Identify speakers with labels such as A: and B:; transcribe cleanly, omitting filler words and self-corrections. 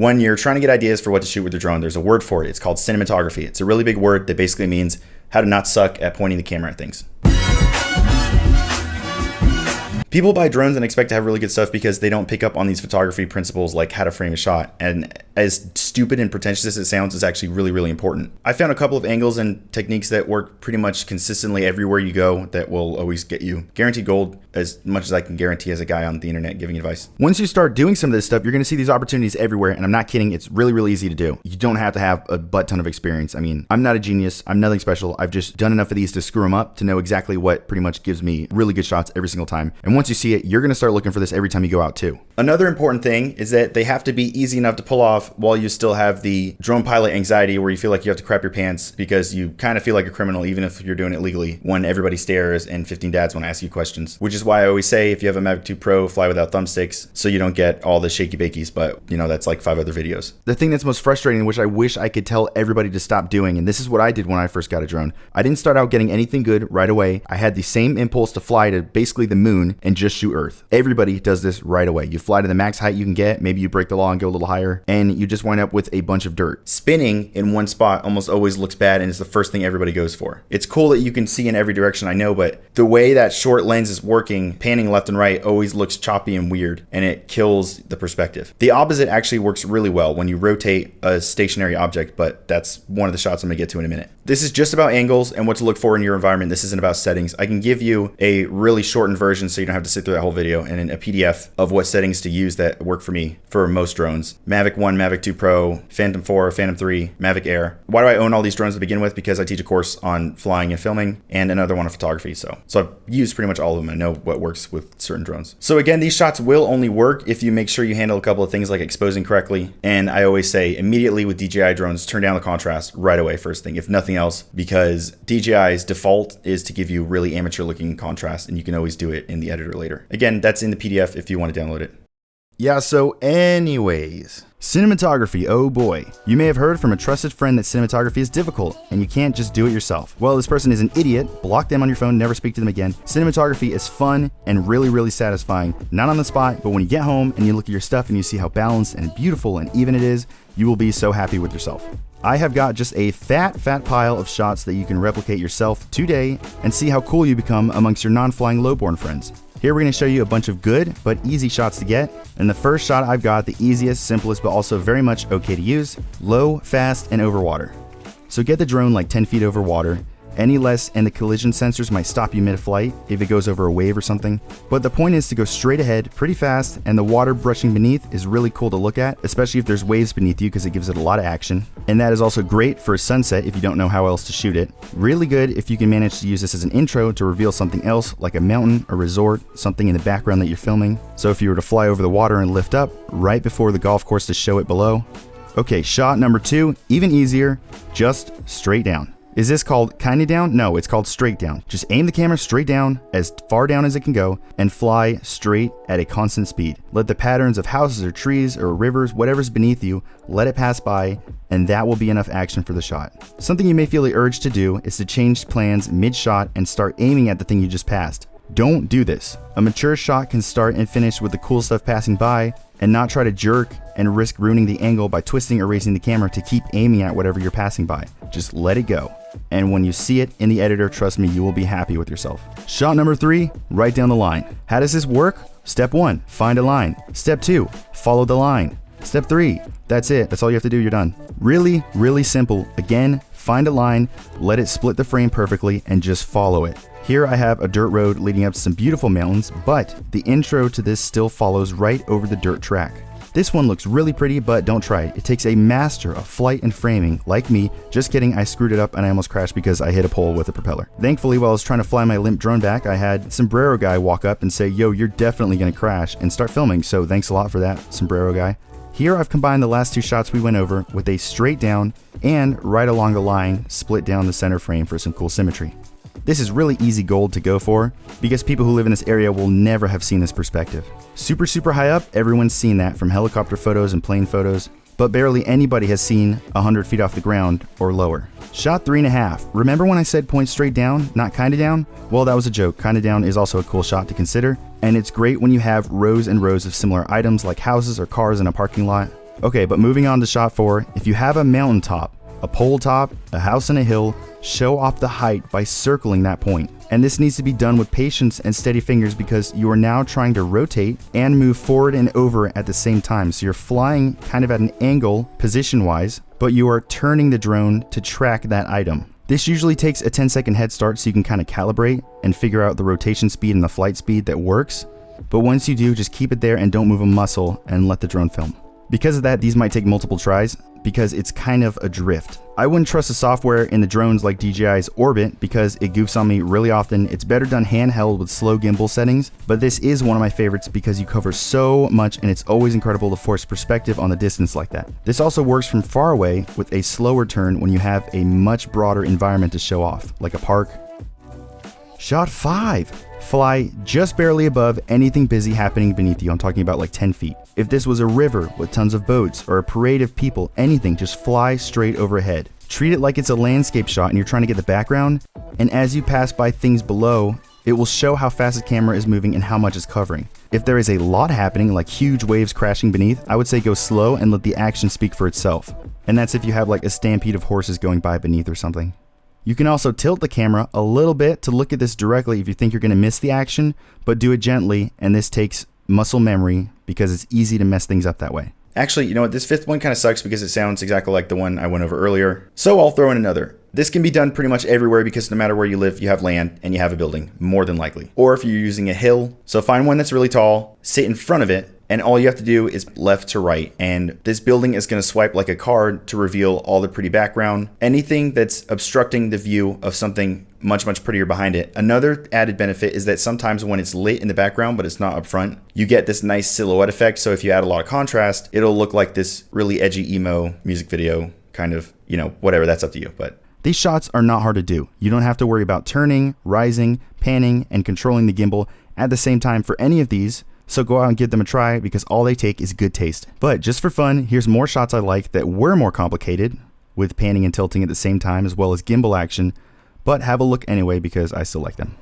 A: When you're trying to get ideas for what to shoot with your drone, there's a word for it. It's called cinematography. It's a really big word that basically means how to not suck at pointing the camera at things. People buy drones and expect to have really good stuff because they don't pick up on these photography principles like how to frame a shot. And as stupid and pretentious as it sounds, it's actually really, really important. I found a couple of angles and techniques that work pretty much consistently everywhere you go that will always get you guaranteed gold, as much as I can guarantee as a guy on the internet giving advice. Once you start doing some of this stuff, you're gonna see these opportunities everywhere, and I'm not kidding, it's really, really easy to do. You don't have to have a butt ton of experience. I mean, I'm not a genius, I'm nothing special. I've just done enough of these to screw them up to know exactly what pretty much gives me really good shots every single time. And once you see it, you're gonna start looking for this every time you go out too. Another important thing is that they have to be easy enough to pull off while you still have the drone pilot anxiety where you feel like you have to crap your pants because you kind of feel like a criminal even if you're doing it legally when everybody stares and 15 dads want to ask you questions. Which is why I always say if you have a Mavic 2 Pro, fly without thumbsticks so you don't get all the shaky bakies, but you know, that's like 5 other videos. The thing that's most frustrating, which I wish I could tell everybody to stop doing, and this is what I did when I first got a drone. I didn't start out getting anything good right away. I had the same impulse to fly to basically the moon and just shoot Earth. Everybody does this right away. You fly to the max height you can get, maybe you break the law and go a little higher, and you just wind up with a bunch of dirt. Spinning in one spot almost always looks bad and it's the first thing everybody goes for. It's cool that you can see in every direction, I know, but the way that short lens is working, panning left and right always looks choppy and weird, and it kills the perspective. The opposite actually works really well when you rotate a stationary object, but that's one of the shots I'm gonna get to in a minute. This is just about angles and what to look for in your environment. This isn't about settings. I can give you a really shortened version so you don't have to sit through that whole video and a PDF of what settings to use that work for me for most drones. Mavic 1, Mavic 2 Pro, Phantom 4, Phantom 3, Mavic Air. Why do I own all these drones to begin with? Because I teach a course on flying and filming and another one on photography. So I've used pretty much all of them. I know what works with certain drones. So again, these shots will only work if you make sure you handle a couple of things like exposing correctly. And I always say immediately with DJI drones, turn down the contrast right away first thing, if nothing else, because DJI's default is to give you really amateur looking contrast, and you can always do it in the editor later. Again, that's in the PDF if you want to download it. Yeah, so anyways, cinematography, oh boy. You may have heard from a trusted friend that cinematography is difficult and you can't just do it yourself. Well, this person is an idiot. Block them on your phone, never speak to them again. Cinematography is fun and really, really satisfying. Not on the spot, but when you get home and you look at your stuff and you see how balanced and beautiful and even it is, you will be so happy with yourself. I have got just a fat pile of shots that you can replicate yourself today and see how cool you become amongst your non-flying lowborn friends. Here we're going to show you a bunch of good but easy shots to get. And the first shot I've got, the easiest, simplest, but also very much okay to use, low, fast, and over water. So get the drone like 10 feet over water. Any less and the collision sensors might stop you mid-flight if it goes over a wave or something. But the point is to go straight ahead pretty fast, and the water brushing beneath is really cool to look at, especially if there's waves beneath you because it gives it a lot of action. And that is also great for a sunset if you don't know how else to shoot it. Really good if you can manage to use this as an intro to reveal something else like a mountain, a resort, something in the background that you're filming. So if you were to fly over the water and lift up right before the golf course to show it below. Okay, shot number 2, even easier, just straight down. Is this called kinda down? No, it's called straight down. Just aim the camera straight down, as far down as it can go, and fly straight at a constant speed. Let the patterns of houses or trees or rivers, whatever's beneath you, let it pass by, and that will be enough action for the shot. Something you may feel the urge to do is to change plans mid-shot and start aiming at the thing you just passed. Don't do this. A mature shot can start and finish with the cool stuff passing by, and not try to jerk and risk ruining the angle by twisting or raising the camera to keep aiming at whatever you're passing by. Just let it go. And when you see it in the editor, trust me, you will be happy with yourself. Shot number 3, right down the line. How does this work? Step 1, find a line. Step 2, follow the line. Step 3, that's it. That's all you have to do, you're done. Really, really simple. Again, find a line, let it split the frame perfectly, and just follow it. Here I have a dirt road leading up to some beautiful mountains, but the intro to this still follows right over the dirt track. This one looks really pretty, but don't try it. It takes a master of flight and framing, like me. Just kidding, I screwed it up and I almost crashed because I hit a pole with a propeller. Thankfully, while I was trying to fly my limp drone back, I had Sombrero Guy walk up and say, yo, you're definitely gonna crash, and start filming, so thanks a lot for that, Sombrero Guy. Here I've combined the last 2 shots we went over with a straight down and right along the line, split down the center frame for some cool symmetry. This is really easy gold to go for because people who live in this area will never have seen this perspective. Super high up, everyone's seen that from helicopter photos and plane photos, but barely anybody has seen 100 feet off the ground or lower. Shot 3.5. Remember when I said point straight down, not kinda down? Well, that was a joke. Kinda down is also a cool shot to consider, and it's great when you have rows and rows of similar items like houses or cars in a parking lot. Okay, but moving on to shot 4, if you have a mountaintop, a pole top, a house on a hill, show off the height by circling that point. And this needs to be done with patience and steady fingers because you are now trying to rotate and move forward and over at the same time. So you're flying kind of at an angle position-wise, but you are turning the drone to track that item. This usually takes a 10-second head start so you can kind of calibrate and figure out the rotation speed and the flight speed that works. But once you do, just keep it there and don't move a muscle and let the drone film. Because of that, these might take multiple tries because it's kind of adrift. I wouldn't trust the software in the drones like DJI's Orbit because it goofs on me really often. It's better done handheld with slow gimbal settings, but this is one of my favorites because you cover so much and it's always incredible to force perspective on the distance like that. This also works from far away with a slower turn when you have a much broader environment to show off, like a park. Shot 5. Fly just barely above anything busy happening beneath you. I'm talking about like 10 feet. If this was a river with tons of boats or a parade of people, anything, just fly straight overhead. Treat it like it's a landscape shot and you're trying to get the background, and as you pass by things below, it will show how fast the camera is moving and how much it's covering. If there is a lot happening, like huge waves crashing beneath, I would say go slow and let the action speak for itself. And that's if you have like a stampede of horses going by beneath or something. You can also tilt the camera a little bit to look at this directly if you think you're going to miss the action, but do it gently, and this takes muscle memory because it's easy to mess things up that way. Actually, you know what, this 5th one kind of sucks because it sounds exactly like the one I went over earlier, so I'll throw in another. This can be done pretty much everywhere because no matter where you live, you have land and you have a building, more than likely. Or if you're using a hill, so find one that's really tall, sit in front of it, and all you have to do is left to right. And this building is going to swipe like a card to reveal all the pretty background. Anything that's obstructing the view of something much, much prettier behind it. Another added benefit is that sometimes when it's lit in the background, but it's not up front, you get this nice silhouette effect. So if you add a lot of contrast, it'll look like this really edgy emo music video kind of, you know, whatever, that's up to you. But these shots are not hard to do. You don't have to worry about turning, rising, panning, and controlling the gimbal at the same time for any of these. So go out and give them a try because all they take is good taste. But just for fun, here's more shots I like that were more complicated with panning and tilting at the same time as well as gimbal action, but have a look anyway because I still like them.